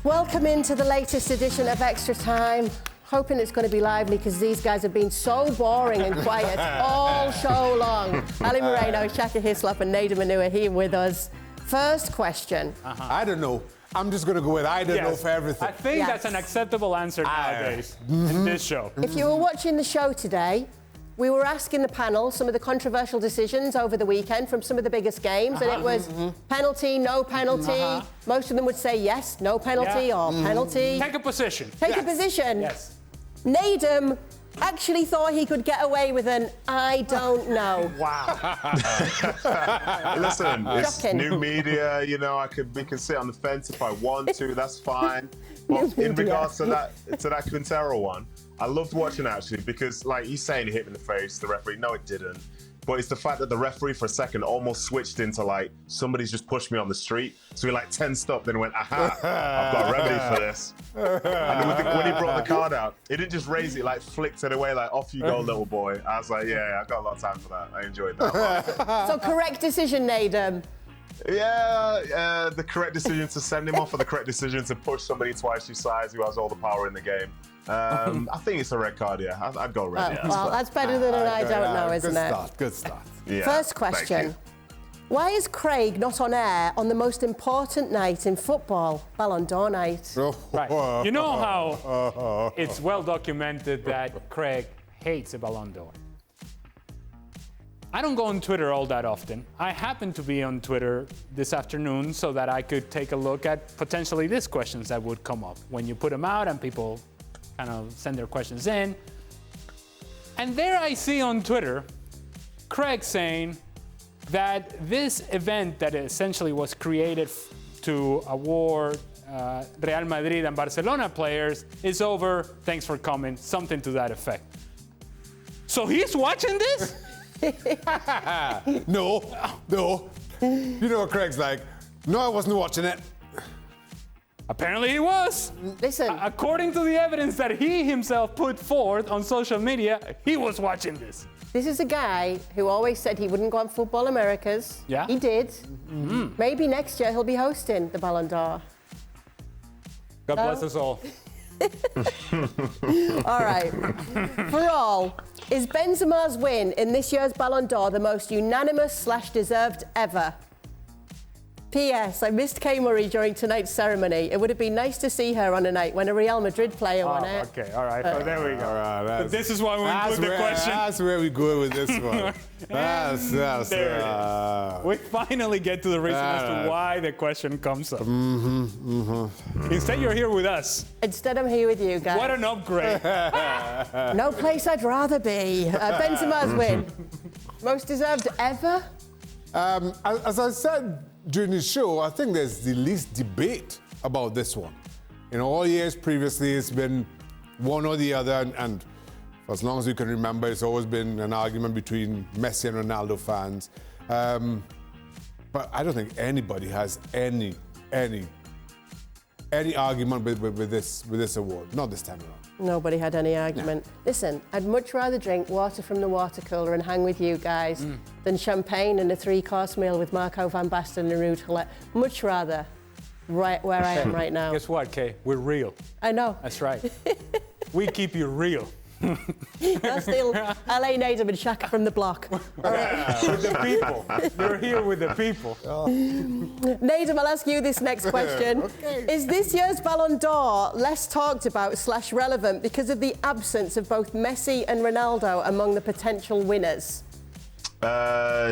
Welcome into the latest edition of Extra Time. Hoping it's going to be lively because these guys have been so boring and quiet all show long. Ali Moreno, Shaka Hislop and Nader Manu are here with us. First question. I don't know. I'm just going to go with I don't know for everything. I think that's an acceptable answer nowadays in this show. If you were watching the show today, we were asking the panel some of the controversial decisions over the weekend from some of the biggest games, and it was penalty, no penalty. Most of them would say yes, no penalty, or penalty. Take a position. Take a position. Yes. Nadem actually thought he could get away with an I don't know. Wow. Listen, it's Shocking. new media, you know, we can sit on the fence if I want to, that's fine. But in regards to that Quintero one, I loved watching actually because, like he's saying, it hit him in the face, the referee. No, it didn't. But it's the fact that the referee for a second almost switched into like, somebody's just pushed me on the street. So he like tensed up, then went, aha, I've got a remedy for this. And when he brought the card out, he didn't just raise it, like flicked it away, like off you go, little boy. I was like, yeah, I've got a lot of time for that. I enjoyed that. So correct decision, Nadem. Yeah, the correct decision to send him off, or the correct decision to push somebody twice your size who has all the power in the game. I think it's a red card, yeah. I'd go red. Well, that's better than an I don't know, isn't it? Good start. Yeah, First question. Why is Craig not on air on the most important night in football, Ballon d'Or night? Right. You know how it's well documented that Craig hates a Ballon d'Or. I don't go on Twitter all that often. I happened to be on Twitter this afternoon so that I could take a look at potentially these questions that would come up when you put them out and people kind of send their questions in. And there I see on Twitter Craig saying that this event that essentially was created to award Real Madrid and Barcelona players is over. Thanks for coming. Something to that effect. So he's watching this? No. You know what Craig's like? No, I wasn't watching it. Apparently he was. Listen. According to the evidence that he himself put forth on social media, he was watching this. This is a guy who always said he wouldn't go on Football Americas. Yeah. He did. Maybe next year he'll be hosting the Ballon d'Or. God bless us all. All right. For all, is Benzema's win in this year's Ballon d'Or the most unanimous/deserved ever? P.S. I missed Kay Murray during tonight's ceremony. It would have been nice to see her on a night when a Real Madrid player won it. Okay, all right. So there we go. All right, This is why we include the question. That's where we go with this one. There it is. We finally get to the reason as to why the question comes up. Instead, you're here with us. Instead, I'm here with you guys. What an upgrade. No place I'd rather be. Benzema's win. Most deserved ever? As I said during the show, I think there's the least debate about this one. You know, all years previously, it's been one or the other, and for as long as we can remember, it's always been an argument between Messi and Ronaldo fans. But I don't think anybody has any argument with this award. Not this time around. Nobody had any argument. No. Listen, I'd much rather drink water from the water cooler and hang with you guys than champagne and a 3-course meal with Marco van Basten and Ruud Gullit. Much rather right where I am right now. Guess what, Kay? We're real. I know. That's right. We keep you real. That's still LA Nadem and Shaka from the block. All right. With the people. You're here with the people. Nadem, I'll ask you this next question. Is this year's Ballon d'Or less talked about / relevant because of the absence of both Messi and Ronaldo among the potential winners?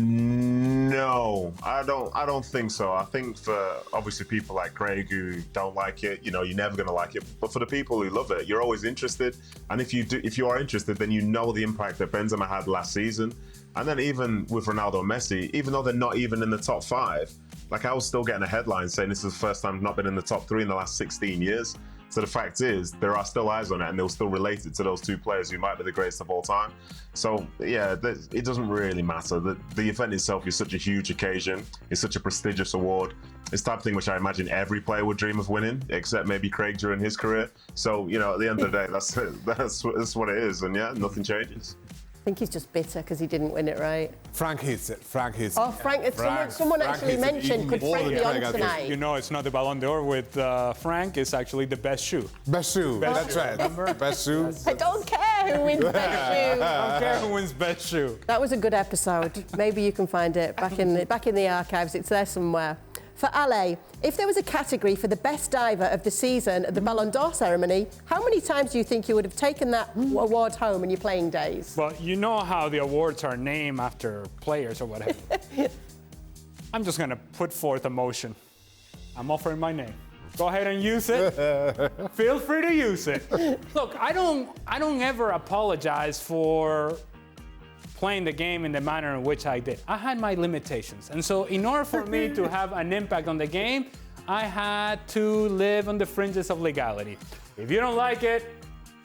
No, I don't think so. I think for obviously people like Craig who don't like it, you know, you're never gonna like it. But for the people who love it, you're always interested. And if you are interested, then you know the impact that Benzema had last season. And then even with Ronaldo and Messi, even though they're not even in the top 5, like I was still getting a headline saying this is the first time I've not been in the top 3 in the last 16 years. So the fact is, there are still eyes on it, and they're still related to those 2 players who might be the greatest of all time. So yeah, it doesn't really matter. The event itself is such a huge occasion. It's such a prestigious award. It's the type of thing which I imagine every player would dream of winning, except maybe Craig during his career. So, you know, at the end of the day, that's what it is, and yeah, nothing changes. I think he's just bitter because he didn't win it, right? Frank hates it. Frank hates Oh, it. Frank, someone Frank actually hates it mentioned, even could more Frank than be on Craig, I think. tonight? You know, it's not the Ballon d'Or with Frank. It's actually the best shoe. Best shoe. Best That's shoe, right. remember? Best shoe. I don't care who wins best shoe. I don't care who wins best shoe. That was a good episode. Maybe you can find it back in the archives. It's there somewhere. For Ale, if there was a category for the best diver of the season at the Ballon d'Or ceremony, how many times do you think you would have taken that award home in your playing days? Well, you know how the awards are named after players or whatever. I'm just going to put forth a motion. I'm offering my name. Go ahead and use it. Feel free to use it. Look, I don't ever apologize for playing the game in the manner in which I did. I had my limitations. And so in order for me to have an impact on the game, I had to live on the fringes of legality. If you don't like it,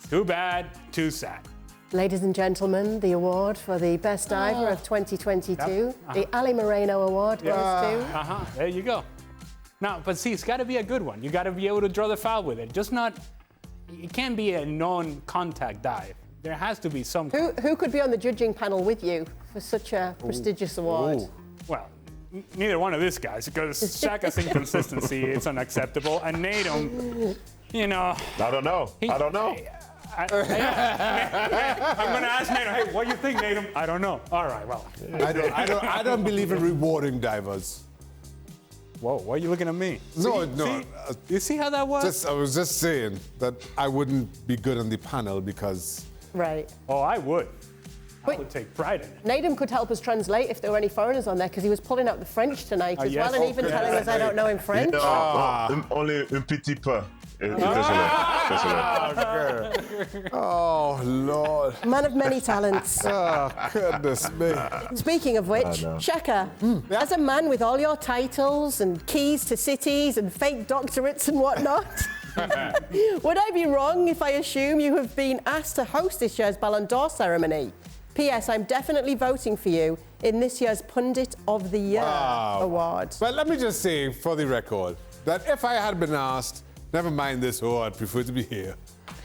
too bad, too sad. Ladies and gentlemen, the award for the best diver of 2022, the Ali Moreno Award goes to... There you go. Now, but see, it's got to be a good one. You got to be able to draw the foul with it. Just not, it can't be a non-contact dive. There has to be some. Who could be on the judging panel with you for such a prestigious award? Well, neither one of these guys, because Shaka's inconsistency is unacceptable, and Natum, you know. I don't know. I don't know. I'm going to ask Natum, hey, what do you think, Natum? I don't know. All right, well. I don't believe in rewarding divers. Whoa, why are you looking at me? No. You see how that was? I was just saying that I wouldn't be good on the panel because... Right. Oh, I would. Wait. I would take pride in it. Natum could help us translate if there were any foreigners on there, because he was pulling out the French tonight as yes. well, and even telling us I don't know in French. Only un petit peu. Désolé. Oh, Lord. Man of many talents. Oh, goodness me. Speaking of which, Shaka, as a man with all your titles and keys to cities and fake doctorates and whatnot, would I be wrong if I assume you have been asked to host this year's Ballon d'Or ceremony? P.S. I'm definitely voting for you in this year's Pundit of the Year award. Well, let me just say, for the record, that if I had been asked, never mind this, I'd prefer to be here,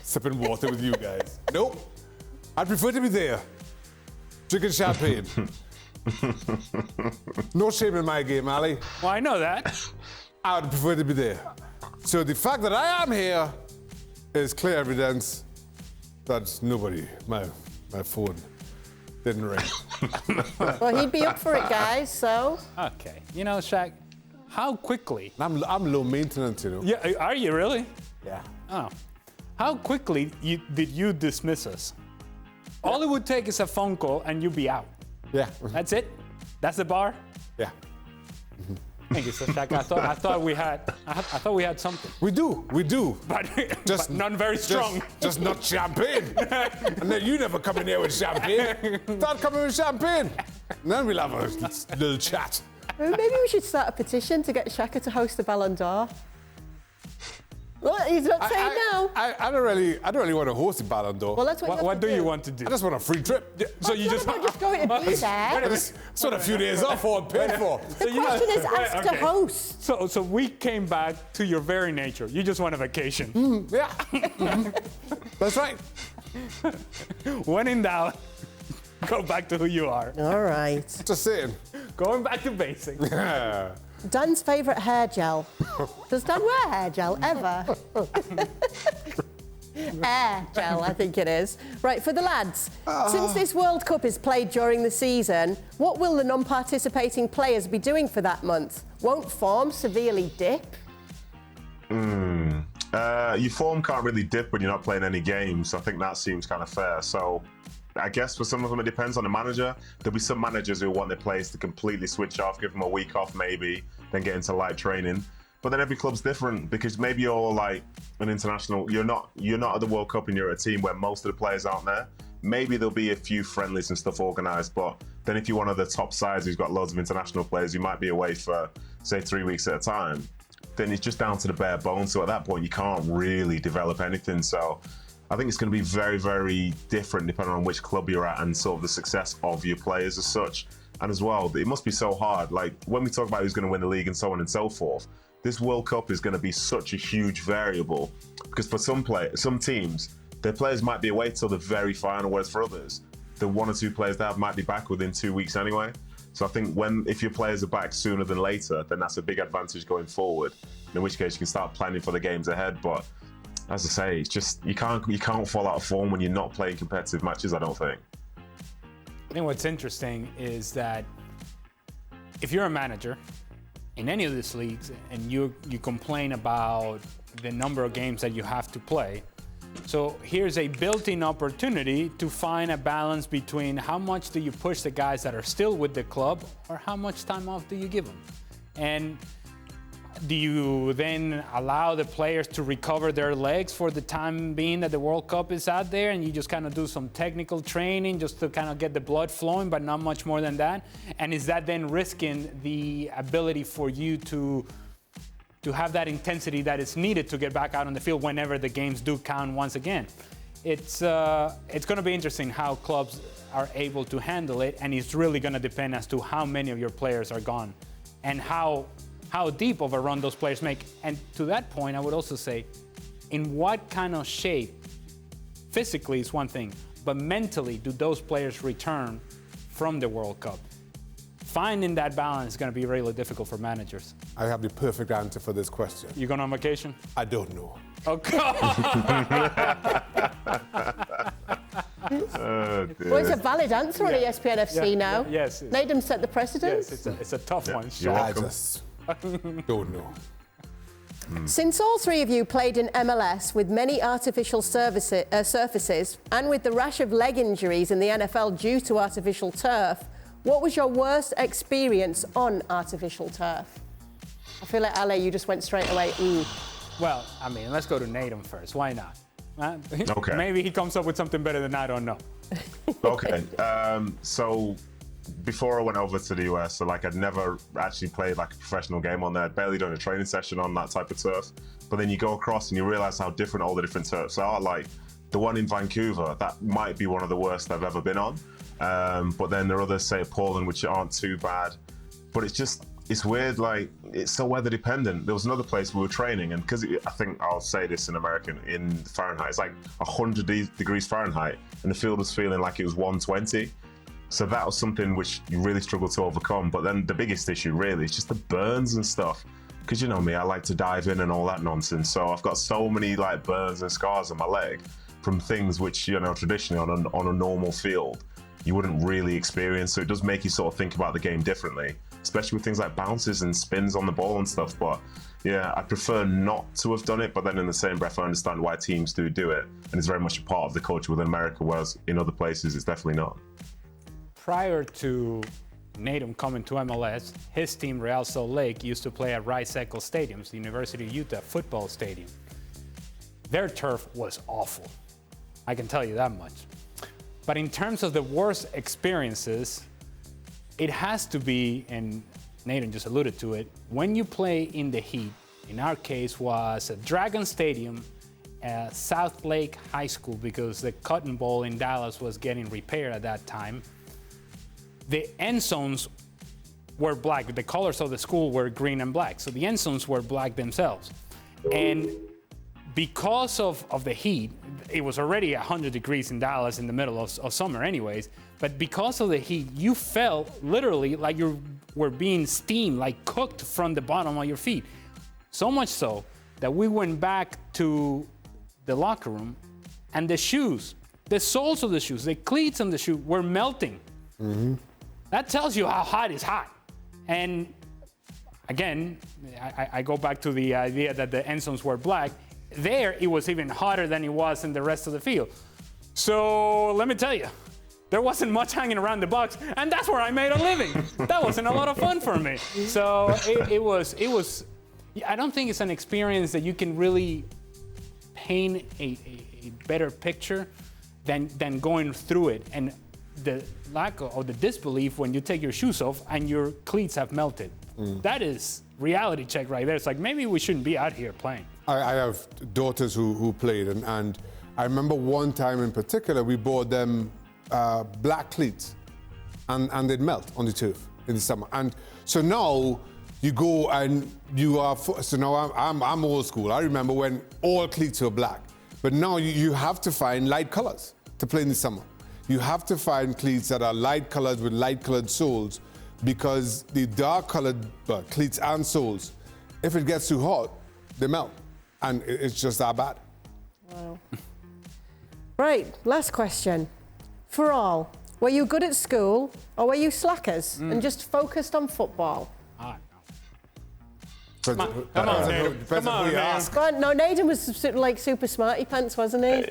sipping water with you guys. Nope. I'd prefer to be there, drinking champagne. No shame in my game, Ali. Well, I know that. I would prefer to be there. So the fact that I am here is clear evidence that nobody, my phone didn't ring. Well, he'd be up for it, guys, so... Okay. You know, Shaq, how quickly... I'm low maintenance, you know. Yeah, are you really? Yeah. Oh. How quickly did you dismiss us? All it would take is a phone call and you'd be out. Yeah. That's it? That's the bar? Yeah. Thank you, Sir Shaq. I thought we had something. We do. But none very strong. Just not champagne. And then you never come in here with champagne. Start coming with champagne. And then we'll have a little chat. Maybe we should start a petition to get Shaka to host the Ballon d'Or. What? He's not saying no. I don't really want to host the Ballon d'Or. Well, that's what What do you want to do? I just want a free trip. So you just going to be there. I just want a few days off or paid for. The question is asked to host. So we came back to your very nature. You just want a vacation. Yeah. That's right. When in doubt, go back to who you are. All right. Just saying. Going back to basics. Dan's favourite hair gel. Does Dan wear hair gel ever? Hair gel, I think it is. Right, for the lads, since this World Cup is played during the season, what will the non-participating players be doing for that month? Won't form severely dip? Your form can't really dip when you're not playing any games. I think that seems kind of fair. So I guess for some of them, it depends on the manager. There'll be some managers who want their players to completely switch off, give them a week off maybe, then get into light training. But then every club's different because maybe you're like an international, you're not at the World Cup and you're a team where most of the players aren't there. Maybe there'll be a few friendlies and stuff organised, but then if you're one of the top sides who's got loads of international players, you might be away for, say, 3 weeks at a time. Then it's just down to the bare bones. So at that point, you can't really develop anything. So I think it's going to be very, very different depending on which club you're at and sort of the success of your players as such. And as well, it must be so hard. Like when we talk about who's going to win the league and so on and so forth, this World Cup is going to be such a huge variable because for some teams, their players might be away till the very final, whereas for others, the 1 or 2 players they have might be back within 2 weeks anyway. So I think if your players are back sooner than later, then that's a big advantage going forward. In which case you can start planning for the games ahead. But as I say, it's just you can't fall out of form when you're not playing competitive matches, I don't think. I think what's interesting is that if you're a manager in any of these leagues and you complain about the number of games that you have to play, so here's a built-in opportunity to find a balance between how much do you push the guys that are still with the club or how much time off do you give them? And do you then allow the players to recover their legs for the time being that the World Cup is out there and you just kind of do some technical training just to kind of get the blood flowing, but not much more than that? And is that then risking the ability for you to have that intensity that is needed to get back out on the field whenever the games do count once again? It's going to be interesting how clubs are able to handle it, and it's really going to depend as to how many of your players are gone and how deep of a run those players make. And to that point, I would also say, in what kind of shape, physically is one thing, but mentally, do those players return from the World Cup? Finding that balance is going to be really difficult for managers. I have the perfect answer for this question. You going on vacation? I don't know. Okay. Well, it's a valid answer on ESPN FC now. Yes. Nadem set the precedent. Yes, it's a tough one. You're I welcome. just don't know. Since all 3 of you played in MLS with many artificial surfaces and with the rash of leg injuries in the NFL due to artificial turf, what was your worst experience on artificial turf? I feel like, Ale, you just went straight away, Well, I mean, let's go to Nadem first. Why not? Okay. Maybe he comes up with something better than I don't know. Okay. So before I went over to the US, so like I'd never actually played like a professional game on there. I'd barely done a training session on that type of turf. But then you go across and you realize how different all the different turfs are. Like the one in Vancouver, that might be one of the worst I've ever been on. But then there are others, say Poland, which aren't too bad. But it's weird, like it's so weather dependent. There was another place we were training, and because I think I'll say this in American, in Fahrenheit, it's like 100 degrees Fahrenheit, and the field was feeling like it was 120. So that was something which you really struggle to overcome. But then the biggest issue really is just the burns and stuff. Because you know me, I like to dive in and all that nonsense. So I've got so many like burns and scars on my leg from things which, you know, traditionally on a normal field, you wouldn't really experience. So it does make you sort of think about the game differently, especially with things like bounces and spins on the ball and stuff. But yeah, I prefer not to have done it. But then in the same breath, I understand why teams do it. And it's very much a part of the culture within America, whereas in other places, it's definitely not. Prior to Nadem coming to MLS, his team, Real Salt Lake, used to play at Rice-Eccles Stadium, the University of Utah football stadium. Their turf was awful. I can tell you that much. But in terms of the worst experiences, it has to be, and Nadem just alluded to it, when you play in the heat. In our case was at Dragon Stadium, South Lake High School, because the Cotton Bowl in Dallas was getting repaired at that time. The end zones were black. The colors of the school were green and black. So the end zones were black themselves. And because of the heat, it was already 100 degrees in Dallas in the middle of summer anyways, but because of the heat, you felt literally like you were being steamed, like cooked from the bottom of your feet. So much so that we went back to the locker room and the shoes, the soles of the shoes, the cleats on the shoe were melting. Mm-hmm. That tells you how hot is hot. And again, I go back to the idea that the end zones were black. There, it was even hotter than it was in the rest of the field. So let me tell you, there wasn't much hanging around the box, and that's where I made a living. That wasn't a lot of fun for me. So it was. I don't think it's an experience that you can really paint a better picture than going through it. And the lack of the disbelief when you take your shoes off and your cleats have melted. That is reality check right there. It's like, maybe we shouldn't be out here playing. I have daughters who played, and I remember one time in particular, we bought them black cleats, and they'd melt on the turf in the summer. And so now you go and you are, so now I'm old school. I remember when all cleats were black, but now you have to find light colors to play in the summer. you have to find cleats that are light colored with light colored soles, because the dark colored cleats and soles, if it gets too hot, they melt. And it's just that bad. Wow. Right, last question. For all, were you good at school or were you slackers and just focused on football? Come on, Naden. Come on, man. No, Naden was like super smarty pants, wasn't he?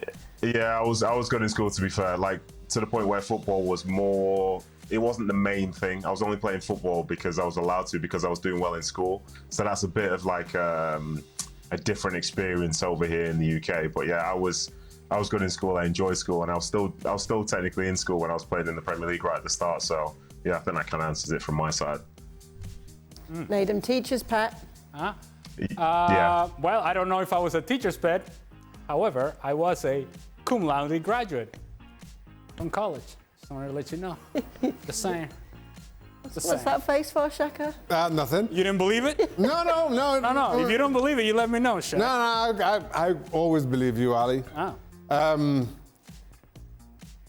Yeah, I was good in school, to be fair. Like, to the point where football was more, it wasn't the main thing. I was only playing football because I was allowed to, because I was doing well in school. So that's a bit of like a different experience over here in the UK. But yeah, I was good in school. I enjoyed school, and I was still technically in school when I was playing in the Premier League right at the start. So yeah, I think that kind of answers it from my side. Naden, teacher's pet. Yeah. Well, I don't know if I was a teacher's pet. However, I was a cum laude graduate from college. Just wanted to let you know. Just saying. What's that face for, Shaka? Nothing. You didn't believe it? No. If you don't believe it, you let me know, Shaka. No, I always believe you, Ali.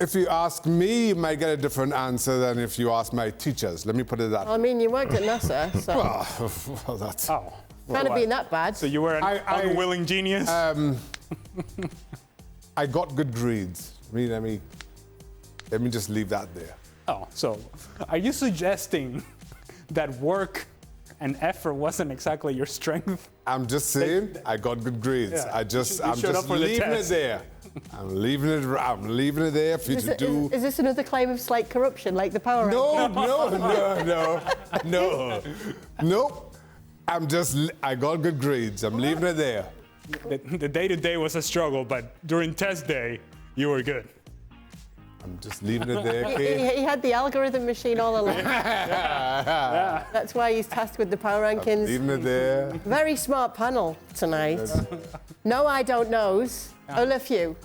If you ask me, you might get a different answer than if you ask my teachers. Let me put it that way. I mean, you worked at NASA, so Well, that's... Oh. can't have been that bad. So you were an unwilling genius? I got good grades. Let me just leave that there. Oh, so are you suggesting that work and effort wasn't exactly your strength? I'm just saying I got good grades. Yeah. I'm just for the leaving it test. there. I'm leaving it there for you to do. Is this another claim of slight corruption, like the power ranking? No. Nope. I got good grades. I'm leaving it there. The day-to-day was a struggle, but during test day, you were good. I'm just leaving it there, Kate. He had the algorithm machine all along. Yeah. That's why he's tasked with the power rankings. Leaving it there. Very smart panel tonight. No, I don't knows. Only a few.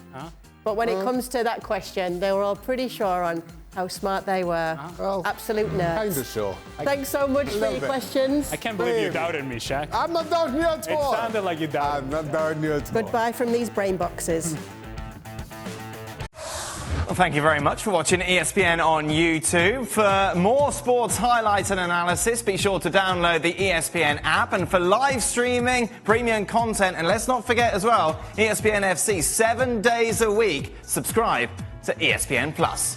But when it comes to that question, they were all pretty sure on how smart they were. Well, absolute nerds. Kind of sure. Thanks so much for your questions. I can't believe you doubted me, Shaq. I'm not doubting you at all. It sounded like you doubted I'm not doubting you at all. Goodbye from these brain boxes. Well, thank you very much for watching ESPN on YouTube. For more sports highlights and analysis, be sure to download the ESPN app. And for live streaming, premium content, and let's not forget as well, ESPN FC 7 days a week. Subscribe to ESPN Plus.